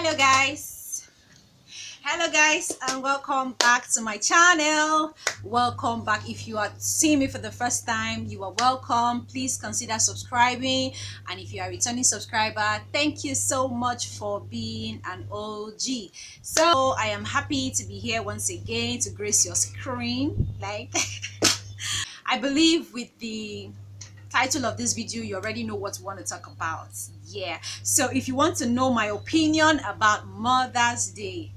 Hello guys, and welcome back to my channel. Welcome back. If you are seeing me for the first time, you are welcome. Please consider subscribing, and if you are a returning subscriber, thank you so much for being an OG. So I am happy to be here once again to grace your screen. I believe with the title of this video you already know what we want to talk about. Yeah, so if you want to know my opinion about Mother's Day,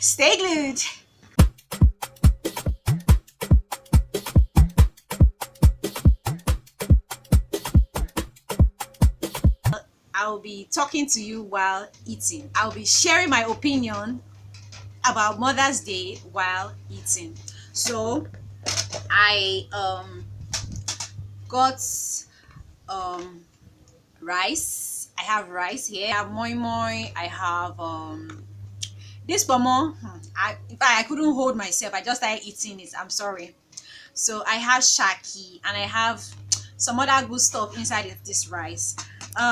stay glued. I'll be talking to you while eating. I'll be sharing my opinion about Mother's Day while eating. So I got rice. I have rice here. I have moi moi. I have this pomo. I couldn't hold myself. I just started eating it. I'm sorry. So I have shaki and I have some other good stuff inside of this rice.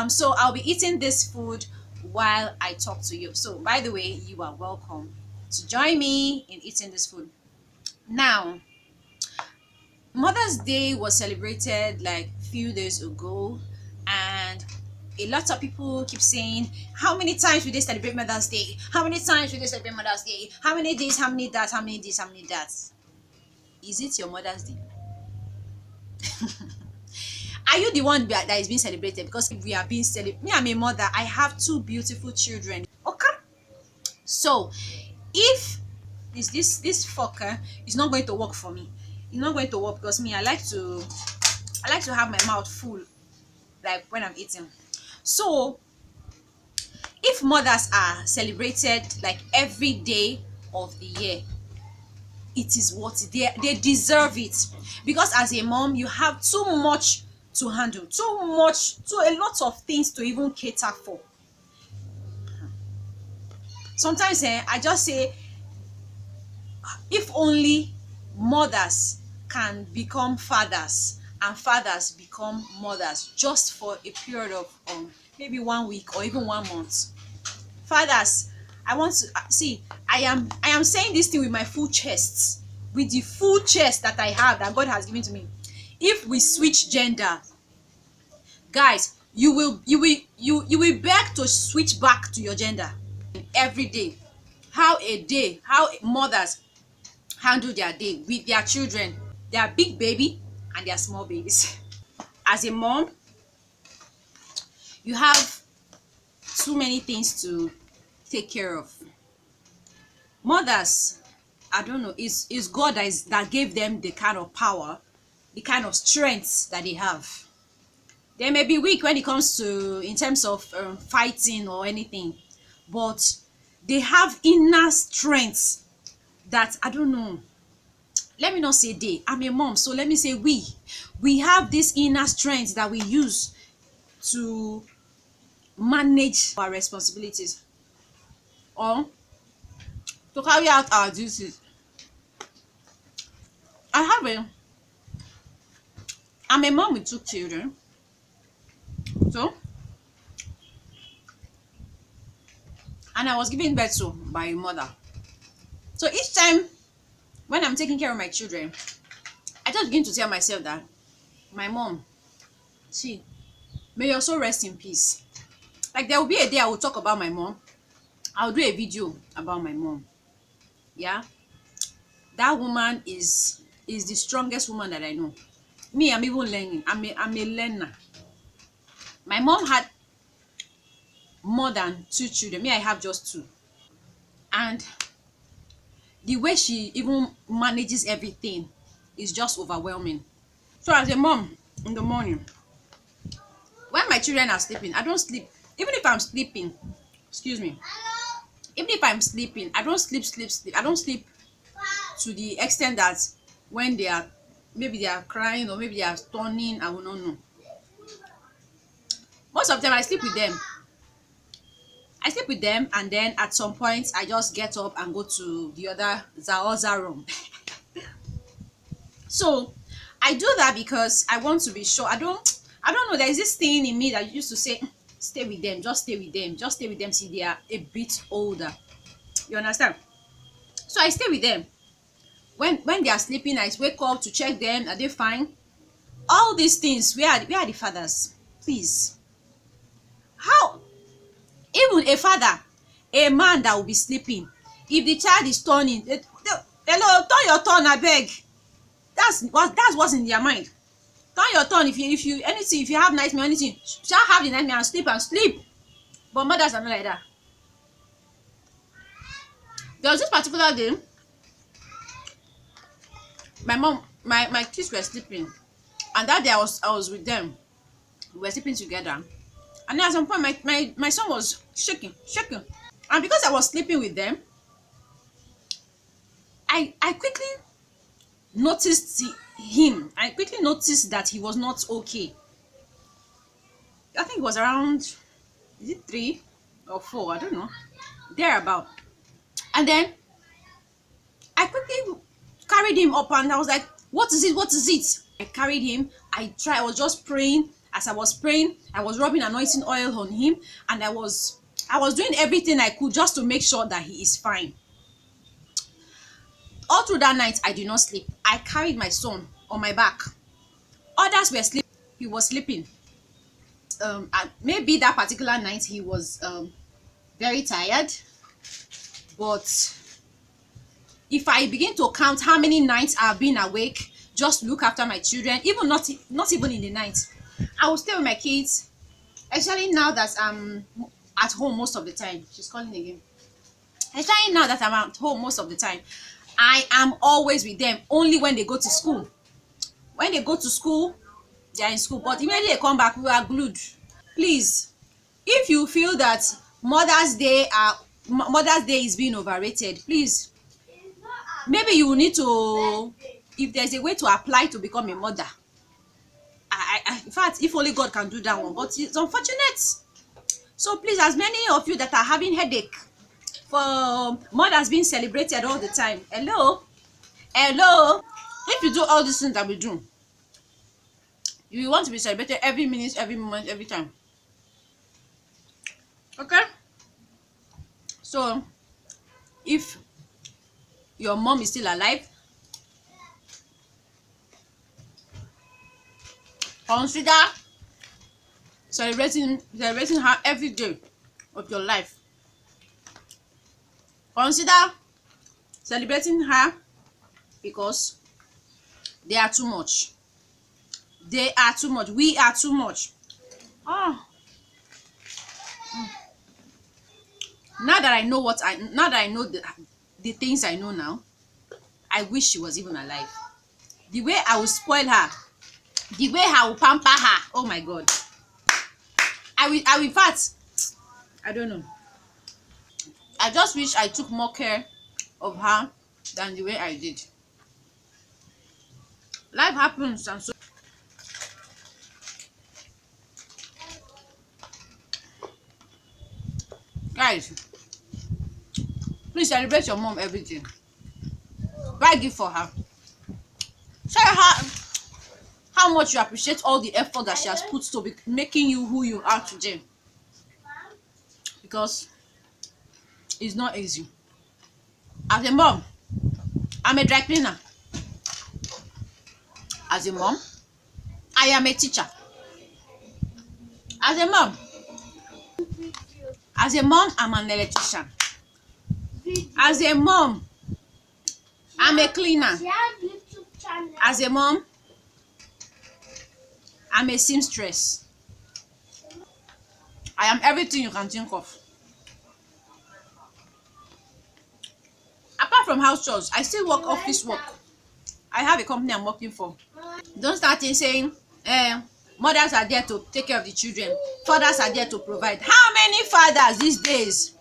So I'll be eating this food while I talk to you. So by the way, you are welcome to join me in eating this food. Now, Mother's Day was celebrated like a few days ago, and a lot of people keep saying, how many times will they celebrate Mother's Day? How many times will they celebrate Mother's Day? How many days? How many that? How many this? How many that? Is it your Mother's Day? Are you the one that is being celebrated? Because we are being celebrated. Me, I'm a mother. I have two beautiful children. Okay. So if this fucker is not going to work for me, it's not going to work because me, I like to have my mouth full like when I'm eating. So if mothers are celebrated like every day of the year, it is what they deserve it, because as a mom you have too much to handle, a lot of things to even cater for. Sometimes I just say, if only mothers can become fathers and fathers become mothers just for a period of maybe 1 week or even 1 month. Fathers, I want to see, I am saying this thing with my full chest, with the full chest that I have, that God has given to me. If we switch gender, guys, you will beg to switch back to your gender every day. How mothers handle their day with their children, their big baby and their small babies. As a mom, you have too many things to take care of. Mothers, I don't know, it's God that gave them the kind of power, the kind of strength that they have. They may be weak when it comes to in terms of fighting or anything, but they have inner strength that, I don't know, let me not say they, I'm a mom, so let me say we have this inner strength that we use to manage our responsibilities or to carry out our duties. I'm a mom with 2 children. So, and I was given birth to by a mother. So each time when I'm taking care of my children, I just begin to tell myself that my mom, see, may your soul rest in peace. Like, there will be a day I will talk about my mom. I'll do a video about my mom. Yeah, that woman is the strongest woman that I know. Me, I'm even learning. I'm a learner. My mom had more than 2 children. Me, I have just 2. And the way she even manages everything is just overwhelming. So as a mom, in the morning, when my children are sleeping, I don't sleep. Even if I'm sleeping, excuse me, even if I'm sleeping, I don't sleep. I don't sleep to the extent that when they are, maybe they are crying or maybe they are stunning, I will not know. Most of the time I sleep with them, and then at some point I just get up and go to the other room. So I do that because I want to be sure. I don't know, there is this thing in me that used to say, stay with them, just stay with them, just stay with them till they are a bit older. You understand? So I stay with them. When they are sleeping, I wake up to check them, are they fine? All these things, where are the fathers? Please. How? Even a father, a man that will be sleeping, if the child is turning, hello, turn your turn, abeg. That's what's in their mind. Turn your turn. If you anything, if you have nightmare, anything, shall have the nightmare and sleep. But mothers are not like that. There was this particular day, my mom, my kids were sleeping, and that day I was with them. We were sleeping together, and then at some point my son was shaking, and because I was sleeping with them, I quickly noticed him. I quickly noticed that he was not okay. I think it was around, is it 3 or 4? I don't know, thereabout. And then I quickly carried him up, and I was like, what is it? What is it? I carried him. I was just praying. As I was praying, I was rubbing anointing oil on him, and I was doing everything I could just to make sure that he is fine. All through that night, I did not sleep. I carried my son on my back. Others were sleeping. He was sleeping. And maybe that particular night he was very tired. But if I begin to count how many nights I've been awake just to look after my children, even not even in the night, I will stay with my kids, especially now that I'm at home most of the time. She's calling again. Especially now that I'm at home most of the time, I am always with them, only when they go to school. When they go to school, they are in school, but immediately they come back, we are glued. Please, if you feel that Mother's Day is being overrated, please, maybe you will need to, if there's a way to apply to become a mother. In fact, if only God can do that one, but it's unfortunate. So please, as many of you that are having headache for mothers being celebrated all the time, hello, if you do all these things that we do, you want to be celebrated every minute, every moment, every time. Okay? So if your mom is still alive, consider celebrating her every day of your life. Consider celebrating her, because they are too much. They are too much. We are too much. Oh. Now that I know the things I know now, I wish she was even alive. The way I will spoil her, the way I will pamper her, oh my God. I will in fact, I don't know. I just wish I took more care of her than the way I did. Life happens, and so guys, please celebrate your mom every day. Buy gift for her. Tell her how much you appreciate all the effort that she has put to be making you who you are today, because it's not easy. As a mom, I'm a dry cleaner. As a mom, I am a teacher. As a mom, I'm an electrician. As a mom, I'm a cleaner. As a mom, I'm a seamstress. I am everything you can think of. Apart from house chores, I still work office work. I have a company I'm working for. Don't start saying, mothers are there to take care of the children. Fathers are there to provide. How many fathers these days?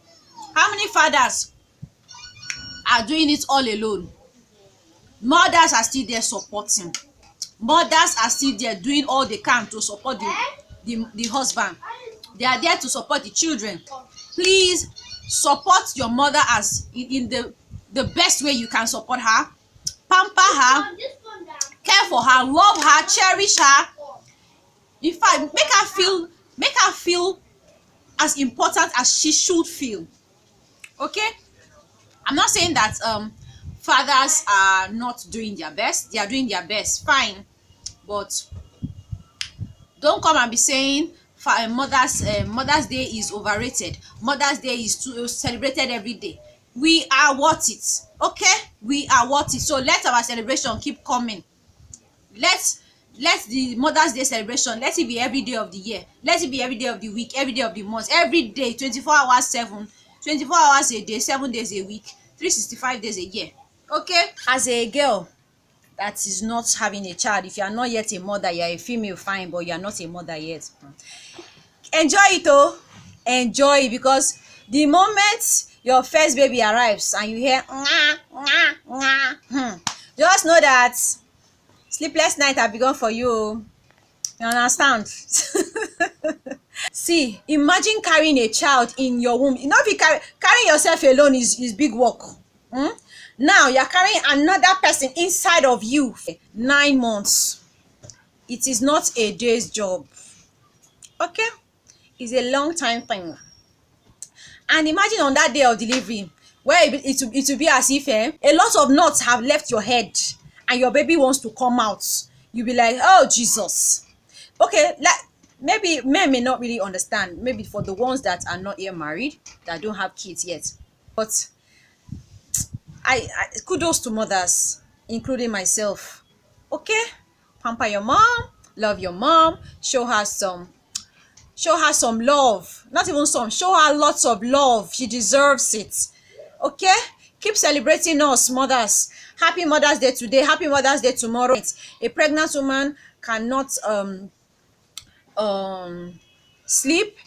How many fathers are doing it all alone? Mothers are still there supporting. Mothers are still there doing all they can to support the husband. They are there to support the children. Please support your mother as in the best way you can support her. Pamper her, care for her, love her, cherish her. In fact, make her feel as important as she should feel. Okay, I'm not saying that fathers are not doing their best. They are doing their best, fine, but don't come and be saying Mother's Day is overrated. Mother's Day is too celebrated every day. We are worth it. Okay, we are worth it. So let our celebration keep coming. Let let the Mother's Day celebration, let it be every day of the year, let it be every day of the week, every day of the month, every day, 24 hours 7, 24 hours a day, 7 days a week, 365 days a year. Okay, as a girl that is not having a child, if you are not yet a mother, you are a female, fine, but you are not a mother yet, enjoy it. Oh, enjoy it, because the moment your first baby arrives and you hear "Mwah, mwah, mwah," just know that sleepless night have begun for you. Oh. You understand? See, imagine carrying a child in your womb. You know, if you carrying yourself alone is big work. Now you're carrying another person inside of you 9 months. It is not a day's job. Okay, it's a long time thing. And imagine on that day of delivery, where it will be as if a lot of nuts have left your head and your baby wants to come out. You'll be like, oh Jesus. Okay, like maybe men may not really understand, maybe for the ones that are not yet married, that don't have kids yet. But I kudos to mothers, including myself. Okay, pamper your mom, love your mom, show her some love, not even some, show her lots of love, she deserves it. Okay, keep celebrating us mothers. Happy Mother's Day today, happy Mother's Day tomorrow. A pregnant woman cannot sleep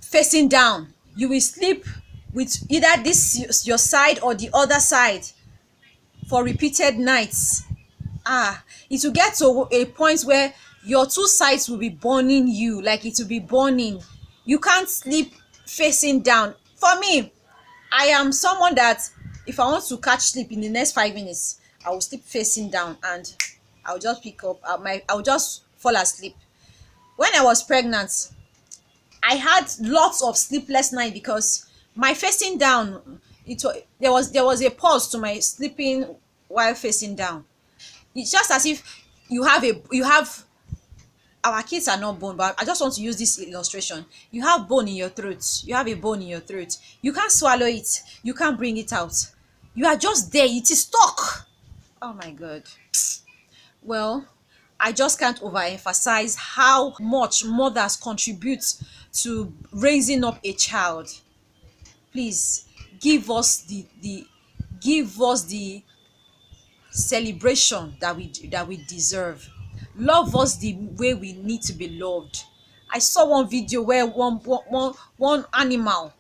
facing down. You will sleep with either this your side or the other side for repeated nights. It will get to a point where your two sides will be burning you, like it will be burning. You can't sleep facing down. For me, I am someone that if I want to catch sleep in the next 5 minutes, I will sleep facing down and I'll just pick up I'll just fall asleep. When I was pregnant, I had lots of sleepless nights because my facing down, there was a pause to my sleeping while facing down. It's just as if you have our kids are not bone, but I just want to use this illustration. You have bone in your throat. You have a bone in your throat. You can't swallow it. You can't bring it out. You are just there. It is stuck. Oh my God. Well, I just can't overemphasize how much mothers contribute to raising up a child. Please give us the celebration that we deserve. Love us the way we need to be loved. I saw one video where one animal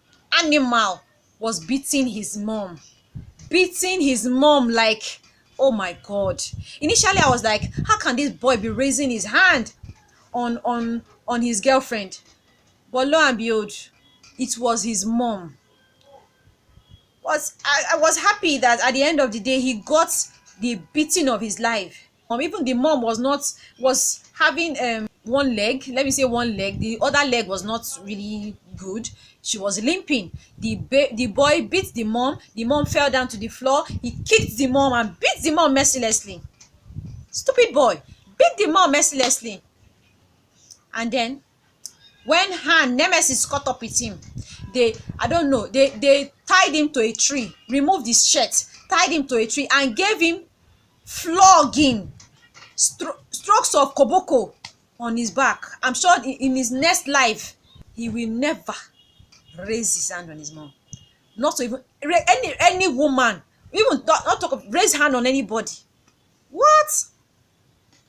was beating his mom like, oh my God. Initially I was like, how can this boy be raising his hand on his girlfriend? But lo and behold, it was his mom. I was happy that at the end of the day he got the beating of his life. Even the mom was having one leg, let me say one leg, the other leg was not really good. She was limping. The boy beat the mom fell down to the floor, he kicked the mom and beat the mom mercilessly. Stupid boy, beat the mom mercilessly. And then when nemesis caught up with him, they tied him to a tree, removed his shirt, tied him to a tree and gave him flogging, strokes of koboko on his back. I'm sure in his next life he will never raise his hand on his mom. Not to even any woman, even not talk of raise hand on anybody. What?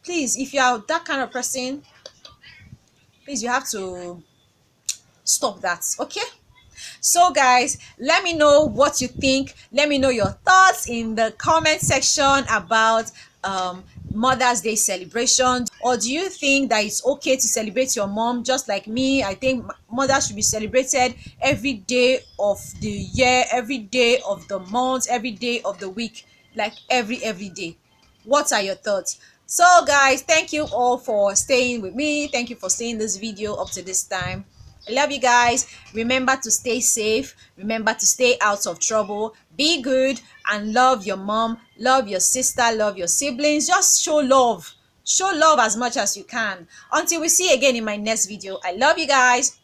Please, if you are that kind of person, please, you have to stop that. Okay, so guys, let me know what you think. Let me know your thoughts in the comment section about Mother's Day celebration. Or do you think that it's okay to celebrate your mom just like me? I think mothers should be celebrated every day of the year, every day of the month, every day of the week, like every day. What are your thoughts? So guys, thank you all for staying with me. Thank you for seeing this video up to this time. I love you guys. Remember to stay safe. Remember to stay out of trouble. Be good and love your mom, love your sister, love your siblings. Just show love. Show love as much as you can. Until we see again in my next video. I love you guys.